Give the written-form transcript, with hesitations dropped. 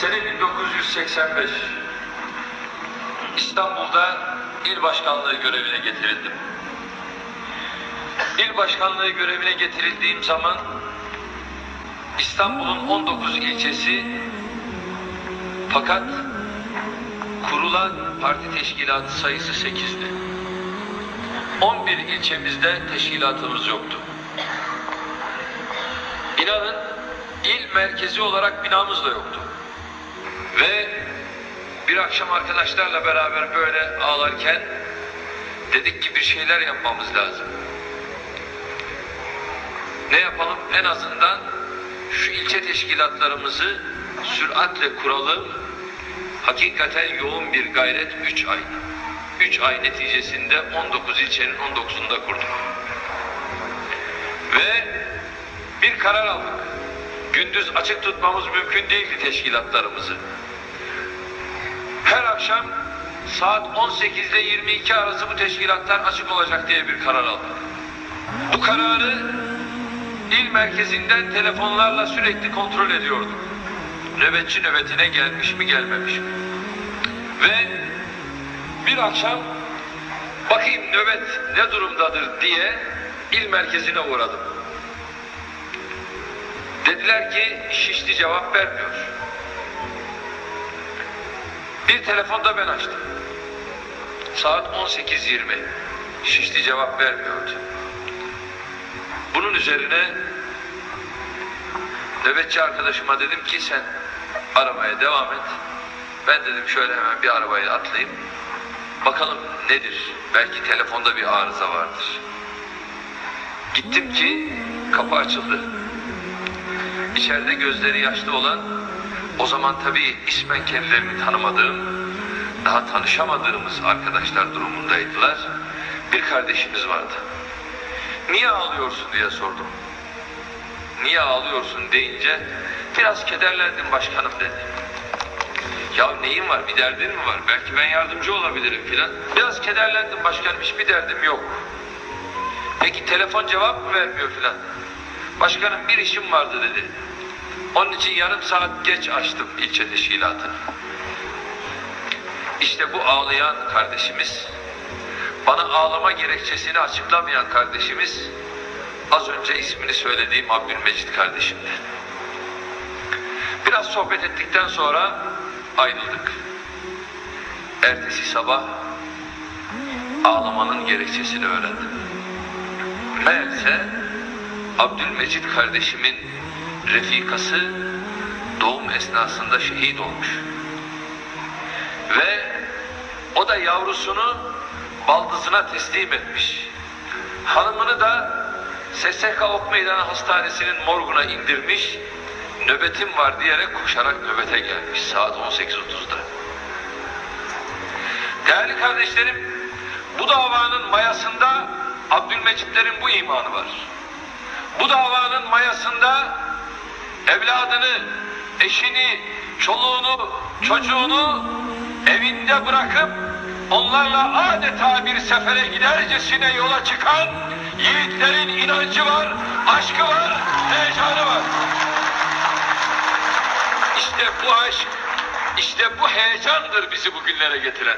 Sene 1985. İstanbul'da il başkanlığı görevine getirildim. İl başkanlığı görevine getirildiğim zaman İstanbul'un 19 ilçesi, fakat kurulan parti teşkilatı sayısı 8'di. 11 ilçemizde teşkilatımız yoktu. İnanın il merkezi olarak binamız da yoktu. Ve bir akşam arkadaşlarla beraber böyle ağlarken dedik ki bir şeyler yapmamız lazım. Ne yapalım? En azından şu ilçe teşkilatlarımızı süratle kuralım. Hakikaten yoğun bir gayret 3 ay. 3 ay neticesinde 19 ilçenin 19'unda kurduk. Ve bir karar aldık. Gündüz açık tutmamız mümkün değildi teşkilatlarımızı. Her akşam saat 18 ile 22 arası bu teşkilatlar açık olacak diye bir karar aldık. Bu kararı il merkezinden telefonlarla sürekli kontrol ediyorduk. Nöbetçi nöbetine gelmiş mi gelmemiş mi? Ve bir akşam bakayım nöbet ne durumdadır diye il merkezine uğradım. Dediler ki Şişli cevap vermiyor. Bir telefonda ben açtım. Saat 18:20. Şişli cevap vermiyordu. Bunun üzerine nöbetçi arkadaşıma dedim ki sen aramaya devam et. Ben dedim şöyle hemen bir arabayla atlayayım. Bakalım nedir? Belki telefonda bir arıza vardır. Gittim ki kapı açıldı. İçeride gözleri yaşlı olan, o zaman tabii ismen kendilerini tanımadığım, daha tanışamadığımız arkadaşlar durumundaydılar. Bir kardeşimiz vardı. Niye ağlıyorsun diye sordum. Niye ağlıyorsun deyince biraz kederlendim başkanım dedi. Ya neyin var, bir derdin mi var? Belki ben yardımcı olabilirim filan. Biraz kederlendim başkanım, hiçbir derdim yok. Peki telefon cevap mı vermiyor filan? Başkanım bir işim vardı dedi. Onun için yarım saat geç açtım ilçe teşkilatını. İşte bu ağlayan kardeşimiz, bana ağlama gerekçesini açıklamayan kardeşimiz, az önce ismini söylediğim Abdülmecit kardeşimdi. Biraz sohbet ettikten sonra ayrıldık. Ertesi sabah ağlamanın gerekçesini öğrendim. Meğerse Abdülmecit kardeşimin refikası doğum esnasında şehit olmuş. Ve o da yavrusunu baldızına teslim etmiş. Hanımını da SSK Ok Meydanı Hastanesi'nin morguna indirmiş. Nöbetim var diyerek koşarak nöbete gelmiş saat 18:30'da. Değerli kardeşlerim, bu davanın mayasında Abdülmecitlerin bu imanı var. Bu davanın mayasında evladını, eşini, çoluğunu, çocuğunu evinde bırakıp onlarla adeta bir sefere gidercesine yola çıkan yiğitlerin inancı var, aşkı var, heyecanı var. İşte bu aşk, işte bu heyecandır bizi bugünlere getiren.